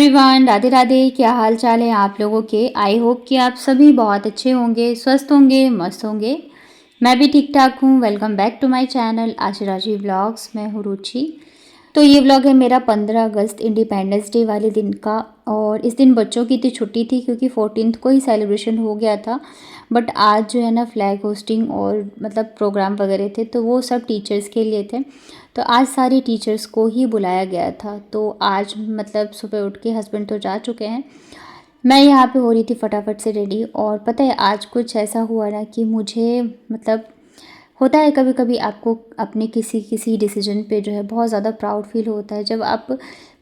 Everyone, Radhe Radhe. क्या हाल चाल है आप लोगों के। आई होप कि आप सभी बहुत अच्छे होंगे, स्वस्थ होंगे, मस्त होंगे। मैं भी ठीक ठाक हूँ। Welcome back to my channel आज राजी व्लॉग्स। मैं हूँ रुचि। तो ये व्लॉग है मेरा 15 अगस्त इंडिपेंडेंस डे वाले दिन का। और इस दिन बच्चों की तो छुट्टी थी क्योंकि 14 को ही सेलिब्रेशन हो गया था। बट आज जो है ना फ्लैग होस्टिंग और मतलब प्रोग्राम वगैरह थे तो वो सब टीचर्स के लिए थे। तो आज सारे टीचर्स को ही बुलाया गया था। तो आज मतलब सुबह उठ के हस्बैंड तो जा चुके हैं, मैं यहाँ पे हो रही थी फटाफट से रेडी। और पता है आज कुछ ऐसा हुआ ना कि मुझे मतलब होता है कभी कभी आपको अपने किसी किसी डिसीजन पे जो है बहुत ज़्यादा प्राउड फील होता है। जब आप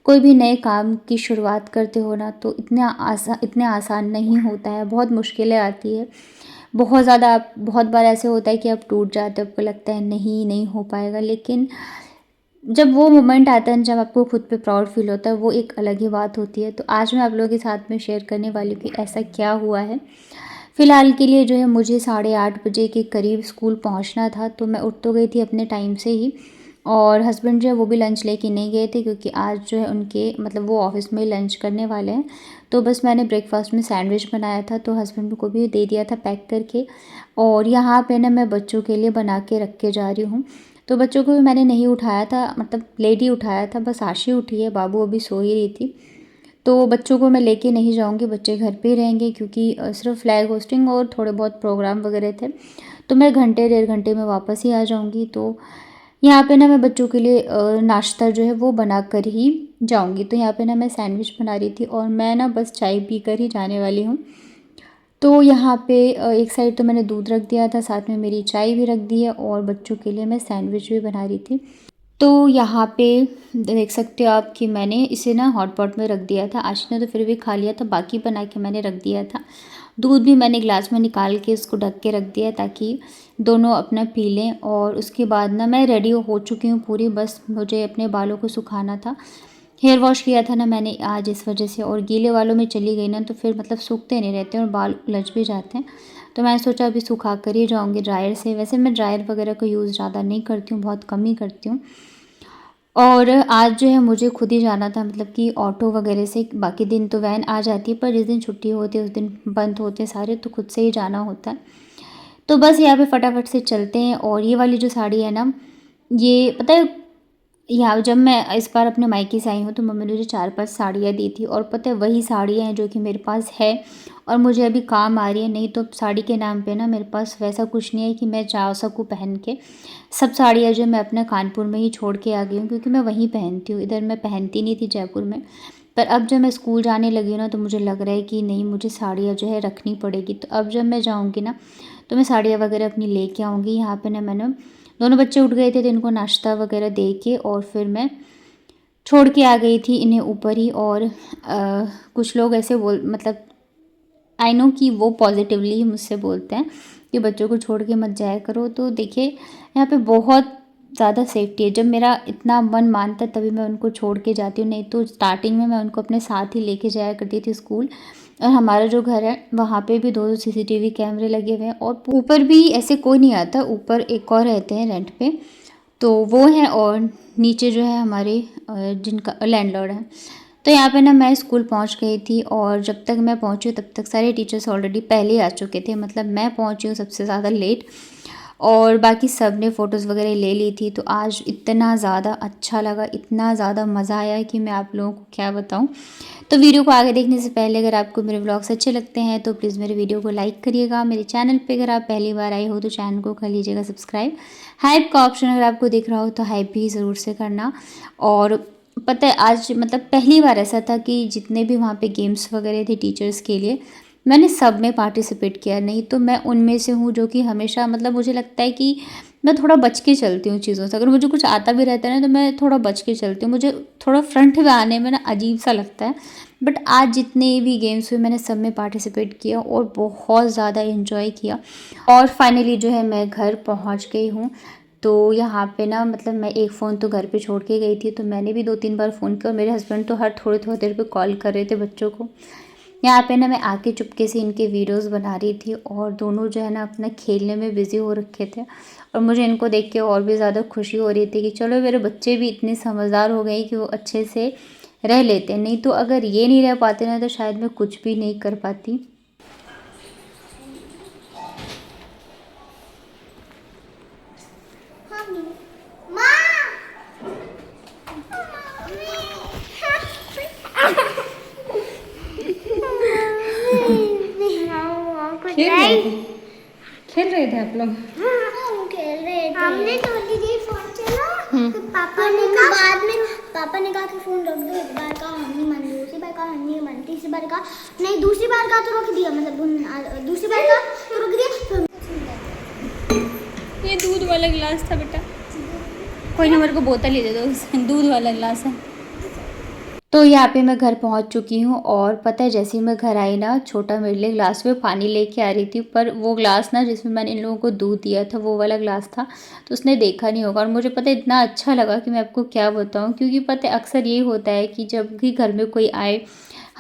कोई भी नए काम की शुरुआत करते हो ना तो इतने आसान नहीं होता है, बहुत मुश्किलें आती है। बहुत ज़्यादा आप बहुत बार ऐसे होता है कि आप टूट जाते हो, आपको लगता है नहीं नहीं हो पाएगा। लेकिन जब वो मोमेंट आता है जब आपको खुद पे प्राउड फील होता है वो एक अलग ही बात होती है। तो आज मैं आप लोगों के साथ में शेयर करने वाली हूँ कि ऐसा क्या हुआ है। फ़िलहाल के लिए जो है मुझे 8:30 बजे के करीब स्कूल पहुँचना था, तो मैं उठ तो गई थी अपने टाइम से ही। और हस्बैंड जो है वो भी लंच लेके नहीं गए थे क्योंकि आज जो है उनके मतलब वो ऑफिस में लंच करने वाले हैं। तो बस मैंने ब्रेकफास्ट में सैंडविच बनाया था तो हस्बैंड को भी दे दिया था पैक करके। और यहाँ पे ना मैं बच्चों के लिए बना के रख के जा रही हूँ। तो बच्चों को भी मैंने नहीं उठाया था, मतलब लेट ही उठाया था, बस आशी उठी है, बाबू अभी सो ही रही थी। तो बच्चों को मैं लेके नहीं जाऊंगी, बच्चे घर पे ही रहेंगे क्योंकि सिर्फ फ्लैग होस्टिंग और थोड़े बहुत प्रोग्राम वगैरह थे। तो मैं घंटे 1.5 घंटे में वापस ही आ जाऊंगी। तो यहाँ पे ना मैं बच्चों के लिए नाश्ता जो है वो बना कर ही जाऊंगी। तो यहाँ पे ना मैं सैंडविच बना रही थी और मैं ना बस चाय पी कर ही जाने वाली हूँ। तो यहाँ पे एक साइड तो मैंने दूध रख दिया था, साथ में मेरी चाय भी रख दी है और बच्चों के लिए मैं सैंडविच भी बना रही थी। तो यहाँ पे देख सकते हो आप कि मैंने इसे ना हॉट पॉट में रख दिया था। आशी ने तो फिर भी खा लिया था, बाकी बना के मैंने रख दिया था। दूध भी मैंने ग्लास में निकाल के उसको ढक के रख दिया ताकि दोनों अपना पी लें। और उसके बाद ना मैं रेडी हो चुकी हूँ पूरी, बस मुझे अपने बालों को सुखाना था। हेयर वॉश किया था ना मैंने आज इस वजह से, और गीले बालों में चली गई ना तो फिर मतलब सूखते नहीं रहते और बाल उलझ भी जाते हैं। तो मैंने सोचा अभी सुखा कर ही जाऊँगी ड्रायर से। वैसे मैं ड्रायर वगैरह का यूज़ ज़्यादा नहीं करती हूँ, बहुत कम ही करती हूँ। और आज जो है मुझे खुद ही जाना था, मतलब कि ऑटो वगैरह से। बाकी दिन तो वैन आ जाती है पर जिस दिन छुट्टी होती है उस दिन बंद होते हैं सारे, तो खुद से ही जाना होता है। तो बस यहाँ पे फटाफट से चलते हैं। और ये वाली जो साड़ी है ना, ये पता है यहाँ जब मैं इस बार अपने मायके से आई हूँ तो मम्मी ने मुझे 4-5 साड़ियाँ दी थी। और पता है वही साड़ियाँ हैं जो कि मेरे पास है और मुझे अभी काम आ रही है। नहीं तो साड़ी के नाम पे ना मेरे पास वैसा कुछ नहीं है कि मैं जा सकूँ पहन के। सब साड़ियाँ जो मैं अपने कानपुर में ही छोड़ के आ गई हूँ क्योंकि मैं वहीं पहनती हूँ, इधर मैं पहनती नहीं थी जयपुर में। पर अब जब मैं स्कूल जाने लगी हूँ ना तो मुझे लग रहा है कि नहीं, मुझे साड़ियाँ जो है रखनी पड़ेगी। तो अब जब मैं जाऊँगी ना तो मैं साड़ियाँ वगैरह अपनी लेके आऊँगी। यहाँ पे ना मैंने दोनों बच्चे उठ गए थे तो इनको नाश्ता वगैरह दे के और फिर मैं छोड़ के आ गई थी इन्हें ऊपर ही। और कुछ लोग ऐसे बोल मतलब आई नो कि वो पॉजिटिवली ही मुझसे बोलते हैं कि बच्चों को छोड़ के मत जाया करो। तो देखिए यहाँ पे बहुत ज़्यादा सेफ्टी है। जब मेरा इतना मन मानता है तभी मैं उनको छोड़ के जाती हूँ, नहीं तो स्टार्टिंग में मैं उनको अपने साथ ही लेके जाया करती थी स्कूल। और हमारा जो घर है वहाँ पे भी 2 सीसीटीवी कैमरे लगे हुए हैं और ऊपर भी ऐसे कोई नहीं आता। ऊपर एक और रहते हैं रेंट पे, तो वो हैं। और नीचे जो है हमारे जिनका लैंडलॉर्ड है। तो यहाँ पे ना मैं स्कूल पहुँच गई थी और जब तक मैं पहुँची तब तक सारे टीचर्स ऑलरेडी पहले ही आ चुके थे। मतलब मैं पहुँची हूँ सबसे ज़्यादा लेट और बाकी सब ने फ़ोटोज़ वगैरह ले ली थी। तो आज इतना ज़्यादा अच्छा लगा, इतना ज़्यादा मज़ा आया कि मैं आप लोगों को क्या बताऊँ। तो वीडियो को आगे देखने से पहले अगर आपको मेरे व्लॉग्स अच्छे लगते हैं तो प्लीज़ मेरे वीडियो को लाइक करिएगा। मेरे चैनल पे अगर आप पहली बार आए हो तो चैनल को कर लीजिएगा सब्सक्राइब। हाइप का ऑप्शन अगर आपको दिख रहा हो तो हाइप भी ज़रूर से करना। और पता है आज मतलब पहली बार ऐसा था कि जितने भी वहाँ पे गेम्स वगैरह थे टीचर्स के लिए, मैंने सब में पार्टिसिपेट किया। नहीं तो मैं उनमें से हूँ जो कि हमेशा मतलब मुझे लगता है कि मैं थोड़ा बच के चलती हूँ चीज़ों से। अगर मुझे कुछ आता भी रहता है ना तो मैं थोड़ा बच के चलती हूँ, मुझे थोड़ा फ्रंट में आने में ना अजीब सा लगता है। बट आज जितने भी गेम्स हुए मैंने सब में पार्टिसिपेट किया और बहुत ज़्यादा इन्जॉय किया। और फाइनली जो है मैं घर पहुँच गई हूँ। तो यहाँ पे ना मतलब मैं एक फ़ोन तो घर पे छोड़ के गई थी, तो मैंने भी 2-3 बार फ़ोन किया और मेरे हस्बैंड तो हर थोड़ी थोड़ी देर पे कॉल कर रहे थे बच्चों को। यहाँ पे ना मैं आके चुपके से इनके वीडियोस बना रही थी और दोनों जो है ना अपना खेलने में बिज़ी हो रखे थे। और मुझे इनको देख के और भी ज़्यादा खुशी हो रही थी कि चलो मेरे बच्चे भी इतने समझदार हो गए कि वो अच्छे से रह लेते हैं, नहीं तो अगर ये नहीं रह पाते ना तो शायद मैं कुछ भी नहीं कर पाती। खेल रहे थे खेल रहे थे आप लोग? खेल रहे थे। हमने थोड़ी देर फोन चला, फिर पापा ने कहा कि फोन रख दो। एक बार कहा हम नहीं मान, दूसरी बार कहा हम नहीं मान, तीसरी बार कहा नहीं, दूसरी बार कहा तो रोक दिया, मतलब दूसरी बार कहा तो रोक दिया। ये दूध वाला गिलास था बेटा, कोई ना मेरे को बोतल ही दे दो, दूध वाला गिलास है। तो यहाँ पे मैं घर पहुँच चुकी हूँ और पता है जैसे ही मैं घर आई ना, छोटा मेरे लिए ग्लास में पानी लेके आ रही थी, पर वो ग्लास ना जिसमें मैंने इन लोगों को दूध दिया था वो वाला ग्लास था, तो उसने देखा नहीं होगा। और मुझे पता है इतना अच्छा लगा कि मैं आपको क्या बताऊँ, क्योंकि पता है अक्सर ये होता है कि जब भी घर में कोई आए,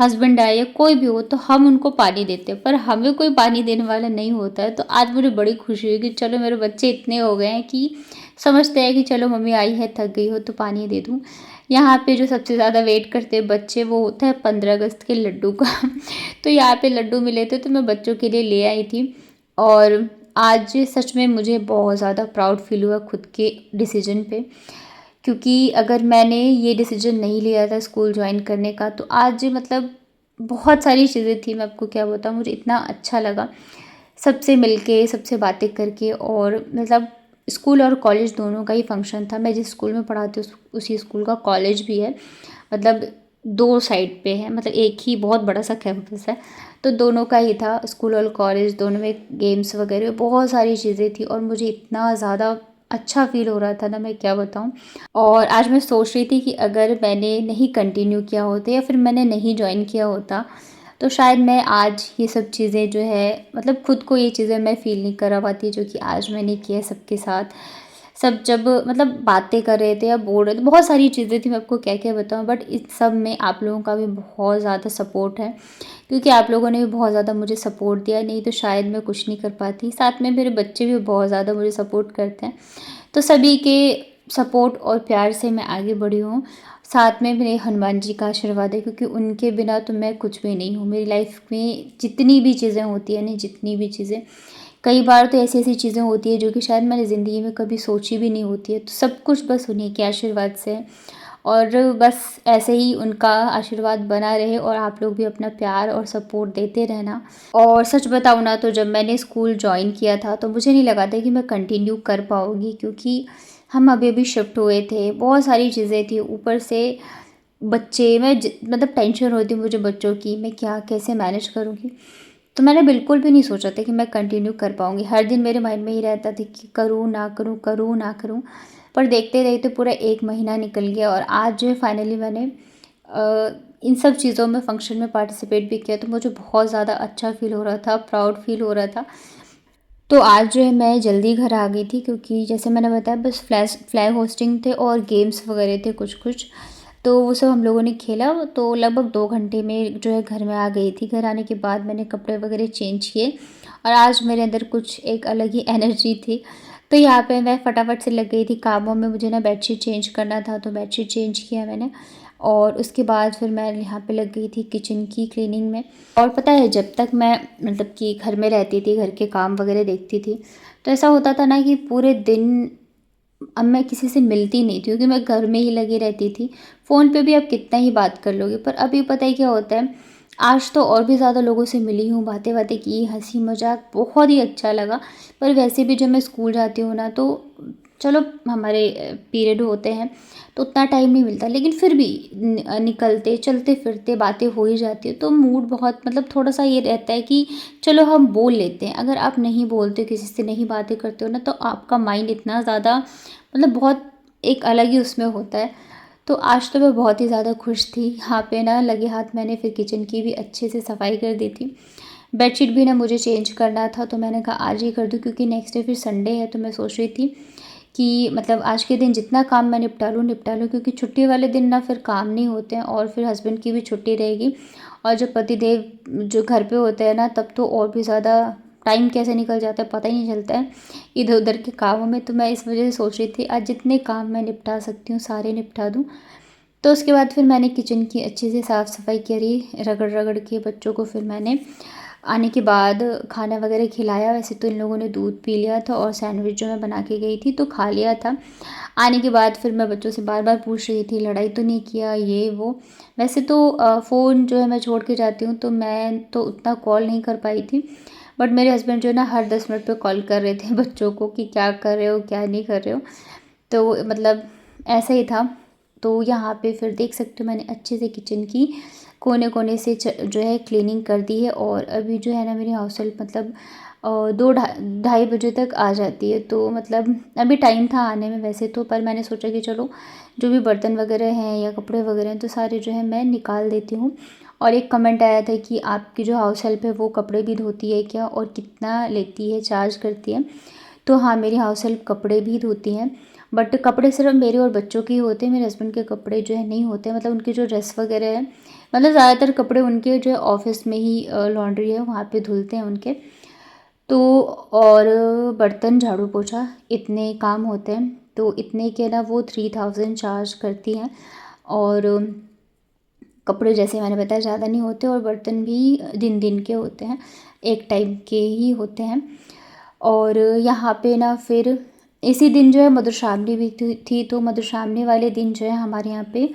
हस्बैंड आए या कोई भी हो, तो हम उनको पानी देते हैं, पर हमें कोई पानी देने वाला नहीं होता है। तो आज मुझे बड़ी खुशी हुई कि चलो मेरे बच्चे इतने हो गए हैं कि समझते हैं कि चलो मम्मी आई है, थक गई हो तो पानी दे दूँ। यहाँ पे जो सबसे ज़्यादा वेट करते हैं बच्चे, वो होता है 15 अगस्त के लड्डू का। तो यहाँ पे लड्डू मिले थे तो मैं बच्चों के लिए ले आई थी। और आज सच में मुझे बहुत ज़्यादा प्राउड फील हुआ खुद के डिसीजन पे, क्योंकि अगर मैंने ये डिसीजन नहीं लिया था स्कूल ज्वाइन करने का तो आज मतलब बहुत सारी चीज़ें थी, मैं आपको क्या बताऊँ, मुझे इतना अच्छा लगा सबसे मिलके, सबसे बातें करके। और मतलब स्कूल और कॉलेज दोनों का ही फंक्शन था। मैं जिस स्कूल में पढ़ाती हूँ उसी स्कूल का कॉलेज भी है, मतलब 2 साइड पे है, मतलब एक ही बहुत बड़ा सा कैंपस है, तो दोनों का ही था। स्कूल और कॉलेज दोनों में गेम्स वगैरह बहुत सारी चीज़ें थी और मुझे इतना ज़्यादा अच्छा फ़ील हो रहा था ना, मैं क्या बताऊँ। और आज मैं सोच रही थी कि अगर मैंने नहीं कंटिन्यू किया होता या फिर मैंने नहीं जॉइन किया होता तो शायद मैं आज ये सब चीज़ें जो है, मतलब खुद को ये चीज़ें मैं फ़ील नहीं करा पाती जो कि आज मैंने किया सबके साथ। सब जब मतलब बातें कर रहे थे या बोल रहे थे, बहुत सारी चीज़ें थी, मैं आपको क्या क्या बताऊँ, बट इस सब में आप लोगों का भी बहुत ज़्यादा सपोर्ट है, क्योंकि आप लोगों ने भी बहुत ज़्यादा मुझे सपोर्ट दिया, नहीं तो शायद मैं कुछ नहीं कर पाती। साथ में मेरे बच्चे भी बहुत ज़्यादा मुझे सपोर्ट करते हैं, तो सभी के सपोर्ट और प्यार से मैं आगे बढ़ी हूँ। साथ में मेरे हनुमान जी का आशीर्वाद है, क्योंकि उनके बिना तो मैं कुछ भी नहीं हूँ। मेरी लाइफ में जितनी भी चीज़ें होती हैं ना, जितनी भी चीज़ें, कई बार तो ऐसी ऐसी चीज़ें होती है जो कि शायद मैंने ज़िंदगी में कभी सोची भी नहीं होती है, तो सब कुछ बस उन्हीं के आशीर्वाद से है। और बस ऐसे ही उनका आशीर्वाद बना रहे और आप लोग भी अपना प्यार और सपोर्ट देते रहना। और सच बताऊँ ना, तो जब मैंने स्कूल जॉइन किया था तो मुझे नहीं लगा था कि मैं कंटिन्यू कर पाऊँगी, क्योंकि हम अभी अभी शिफ्ट हुए थे, बहुत सारी चीज़ें थी, ऊपर से बच्चे, मतलब टेंशन होती मुझे बच्चों की, मैं क्या कैसे मैनेज करूँगी। तो मैंने बिल्कुल भी नहीं सोचा था कि मैं कंटिन्यू कर पाऊँगी। हर दिन मेरे माइंड में ही रहता था कि करूँ ना करूँ, करूँ ना करूँ। पर देखते देखते पूरा 1 महीना निकल गया और आज जो है फाइनली मैंने इन सब चीज़ों में फ़ंक्शन में पार्टिसिपेट भी किया, तो मुझे बहुत ज़्यादा अच्छा फ़ील हो रहा था, प्राउड फ़ील हो रहा था। तो आज जो है मैं जल्दी घर आ गई थी, क्योंकि जैसे मैंने बताया बस फ्लैग होस्टिंग थे और गेम्स वगैरह थे कुछ कुछ, तो वो सब हम लोगों ने खेला। तो लगभग 2 घंटे में जो है घर में आ गई थी। घर आने के बाद मैंने कपड़े वगैरह चेंज किए और आज मेरे अंदर कुछ एक अलग ही एनर्जी थी। तो यहाँ पे मैं फटाफट से लग गई थी कामों में। मुझे ना बेडशीट चेंज करना था, तो बेडशीट चेंज किया मैंने और उसके बाद फिर मैं यहाँ पे लग गई थी किचन की क्लीनिंग में। और पता है जब तक मैं मतलब कि घर में रहती थी, घर के काम वगैरह देखती थी, तो ऐसा होता था ना कि पूरे दिन अब मैं किसी से मिलती नहीं थी, क्योंकि मैं घर में ही लगी रहती थी। फ़ोन पे भी आप कितना ही बात कर लोगे, पर अभी पता है क्या होता है, आज तो और भी ज़्यादा लोगों से मिली हूँ, बातें बातें की, हंसी मजाक, बहुत ही अच्छा लगा। पर वैसे भी जब मैं स्कूल जाती हूँ ना, तो चलो हमारे पीरियड होते हैं तो उतना टाइम नहीं मिलता, लेकिन फिर भी निकलते चलते फिरते बातें हो ही जाती है, तो मूड बहुत मतलब थोड़ा सा ये रहता है कि चलो हम बोल लेते हैं। अगर आप नहीं बोलते, किसी से नहीं बातें करते हो ना, तो आपका माइंड इतना ज़्यादा मतलब बहुत एक अलग ही उसमें होता है। तो आज तो मैं बहुत ही ज़्यादा खुश थी। यहाँ पे ना लगे हाथ मैंने फिर किचन की भी अच्छे से सफाई कर दी थी। बेडशीट भी ना मुझे चेंज करना था, तो मैंने कहा आज ही कर दूँ, क्योंकि नेक्स्ट डे फिर संडे है। तो मैं सोच रही थी कि मतलब आज के दिन जितना काम मैं निपटा लूँ, क्योंकि छुट्टी वाले दिन ना फिर काम नहीं होते हैं और फिर हस्बैंड की भी छुट्टी रहेगी। और जब पतिदेव जो घर पे होते हैं ना, तब तो और भी ज़्यादा टाइम कैसे निकल जाता है पता ही नहीं चलता है इधर उधर के कामों में। तो मैं इस वजह से सोच रही थी आज जितने काम मैं निपटा सकती हूँ सारे निपटा दूँ। तो उसके बाद फिर मैंने किचन की अच्छे से साफ़ सफाई करी, रगड़ रगड़ के बच्चों को फिर मैंने आने के बाद खाना वगैरह खिलाया। वैसे तो इन लोगों ने दूध पी लिया था और सैंडविच जो मैं बना के गई थी तो खा लिया था। आने के बाद फिर मैं बच्चों से बार बार पूछ रही थी लड़ाई तो नहीं किया, ये वो। वैसे तो फ़ोन जो है मैं छोड़ के जाती हूँ तो मैं तो उतना कॉल नहीं कर पाई थी, बट मेरे हस्बैंड जो है ना हर 10 मिनट पे कॉल कर रहे थे बच्चों को कि क्या कर रहे हो क्या नहीं कर रहे हो। तो मतलब ऐसा ही था। तो यहाँ पे फिर देख सकते हो मैंने अच्छे से किचन की कोने कोने से जो है क्लीनिंग कर दी है। और अभी जो है ना मेरी हाउस हेल्प मतलब 2-ढाई बजे तक आ जाती है। तो मतलब अभी टाइम था आने में वैसे तो, पर मैंने सोचा कि चलो जो भी बर्तन वगैरह हैं या कपड़े वगैरह हैं तो सारे जो है मैं निकाल देती हूँ। और एक कमेंट आया था कि आपकी जो हाउस हेल्प है वो कपड़े भी धोती है क्या और कितना लेती है, चार्ज करती है। तो हाँ, मेरी हाउस हेल्प कपड़े भी धोती हैं, बट कपड़े सिर्फ मेरे और बच्चों के ही होते हैं, मेरे हस्बैंड के कपड़े जो है नहीं होते। मतलब उनके जो ड्रेस वगैरह है, मतलब ज़्यादातर कपड़े उनके जो है ऑफिस में ही लॉन्ड्री है वहाँ पे धुलते हैं उनके। तो और बर्तन झाड़ू पोछा इतने काम होते हैं, तो इतने के ना वो 3000 चार्ज करती हैं। और कपड़े जैसे मैंने बताया ज़्यादा नहीं होते और बर्तन भी दिन दिन के होते हैं, एक टाइम के ही होते हैं। और यहाँ पे ना फिर इसी दिन जो है मधुश्रावणी भी थी। तो मधुश्रावणी वाले दिन जो है हमारे यहाँ पे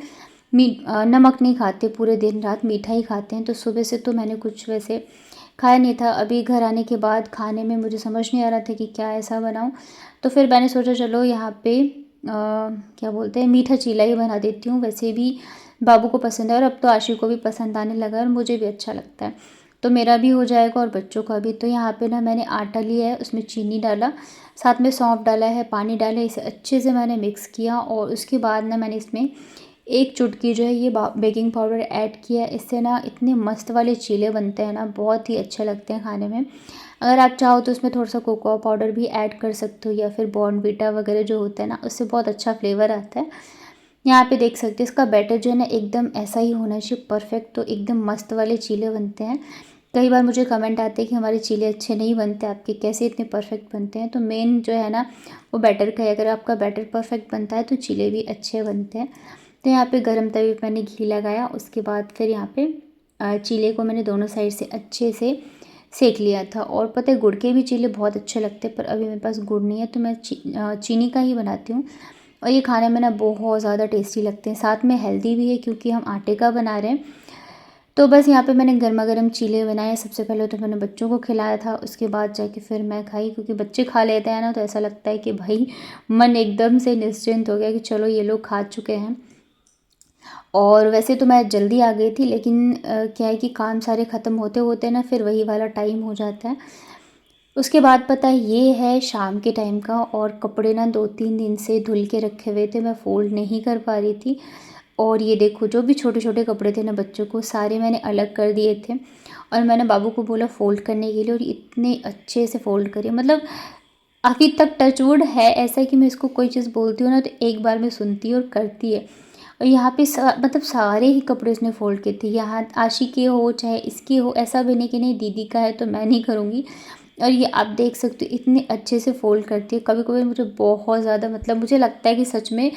नमक नहीं खाते, पूरे दिन रात मीठा ही खाते हैं। तो सुबह से तो मैंने कुछ वैसे खाया नहीं था। अभी घर आने के बाद खाने में मुझे समझ नहीं आ रहा था कि क्या ऐसा बनाऊँ। तो फिर मैंने सोचा चलो यहाँ पे क्या बोलते हैं मीठा चीला ही बना देती हूँ। वैसे भी बाबू को पसंद है और अब तो आशी को भी पसंद आने लगा है और मुझे भी अच्छा लगता है, तो मेरा भी हो जाएगा और बच्चों का भी। तो यहाँ पे ना मैंने आटा लिया है, उसमें चीनी डाला, साथ में सौंफ डाला है, पानी डाला है, इसे अच्छे से मैंने मिक्स किया। और उसके बाद ना मैंने इसमें एक चुटकी जो है ये बेकिंग पाउडर ऐड किया। इससे ना इतने मस्त वाले चीले बनते हैं ना, बहुत ही अच्छे लगते हैं खाने में। अगर आप चाहो तो उसमें थोड़ा सा कोकोआ पाउडर भी ऐड कर सकते हो या फिर बॉर्नवीटा वगैरह जो होता है ना, उससे बहुत अच्छा फ्लेवर आता है। यहाँ पे देख सकते हैं इसका बैटर जो है ना एकदम ऐसा ही होना चाहिए परफेक्ट, तो एकदम मस्त वाले चीले बनते हैं। कई बार मुझे कमेंट आते हैं कि हमारे चीले अच्छे नहीं बनते, आपके कैसे इतने परफेक्ट बनते हैं। तो मेन जो है ना वो बैटर का है, अगर आपका बैटर परफेक्ट बनता है तो चीले भी अच्छे बनते हैं। तो यहाँ पे गरम तवे पे मैंने घी लगाया, उसके बाद फिर यहाँ पे चीले को मैंने दोनों साइड से अच्छे से सेक लिया था। और पता है गुड़ के भी चीले बहुत अच्छे लगते हैं, पर अभी मेरे पास गुड़ नहीं है तो मैं चीनी का ही बनाती हूँ। और ये खाने में ना बहुत ज़्यादा टेस्टी लगते हैं, साथ में हेल्दी भी है क्योंकि हम आटे का बना रहे हैं। तो बस यहाँ पे मैंने गर्मा गर्म चीले बनाए। सबसे पहले तो मैंने बच्चों को खिलाया था, उसके बाद जाके फिर मैं खाई, क्योंकि बच्चे खा लेते हैं ना तो ऐसा लगता है कि भाई मन एकदम से निश्चिंत हो गया कि चलो ये लोग खा चुके हैं। और वैसे तो मैं जल्दी आ गई थी, लेकिन क्या है कि काम सारे ख़त्म होते होते ना फिर वही वाला टाइम हो जाता है। उसके बाद पता है ये है शाम के टाइम का, और कपड़े ना 2-3 दिन से धुल के रखे हुए थे, मैं फ़ोल्ड नहीं कर पा रही थी। और ये देखो जो भी छोटे छोटे कपड़े थे ना बच्चों को सारे मैंने अलग कर दिए थे, और मैंने बाबू को बोला फ़ोल्ड करने के लिए, और इतने अच्छे से फ़ोल्ड करे। मतलब अभी तक टचवुड है ऐसा कि मैं इसको कोई चीज़ बोलती हूँ ना तो एक बार में सुनती है और करती है। और यहाँ पे मतलब सारे ही कपड़े उसने फ़ोल्ड किए थे, यहाँ आशी के हो चाहे इसके हो, ऐसा भी नहीं कि नहीं दीदी का है तो मैं नहीं करूँगी। और ये आप देख सकते हो इतने अच्छे से फ़ोल्ड करती है। कभी कभी मुझे बहुत ज़्यादा मतलब मुझे लगता है कि सच में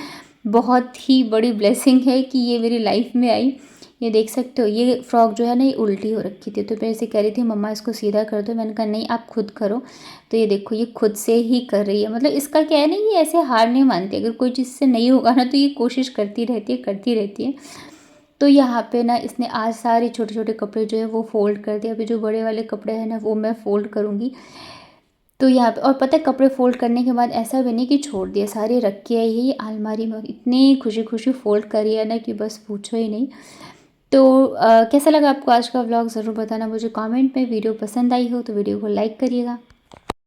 बहुत ही बड़ी ब्लेसिंग है कि ये मेरी लाइफ में आई। ये देख सकते हो ये फ़्रॉक जो है ना ये उल्टी हो रखी थी, तो मेरे से कह रही थी मम्मा इसको सीधा कर दो। मैंने कहा नहीं आप खुद करो। तो ये देखो ये खुद से ही कर रही है। मतलब इसका क्या है ना ये ऐसे हार नहीं मानती, अगर कोई चीज़ से नहीं होगा ना तो ये कोशिश करती रहती है करती रहती है। तो यहाँ पे ना इसने आज सारे छोटे छोटे कपड़े जो है वो फ़ोल्ड कर दिए। अभी जो बड़े वाले कपड़े हैं ना वो मैं फ़ोल्ड करूँगी। तो यहाँ पे और पता है कपड़े फ़ोल्ड करने के बाद ऐसा भी नहीं कि छोड़ दिए, सारे रख के आई है ये अलमारी में, और इतनी खुशी खुशी फ़ोल्ड करी है ना कि बस पूछो ही नहीं। तो कैसा लगा आपको आज का व्लॉग ज़रूर बताना मुझे कमेंट में। वीडियो पसंद आई हो तो वीडियो को लाइक करिएगा।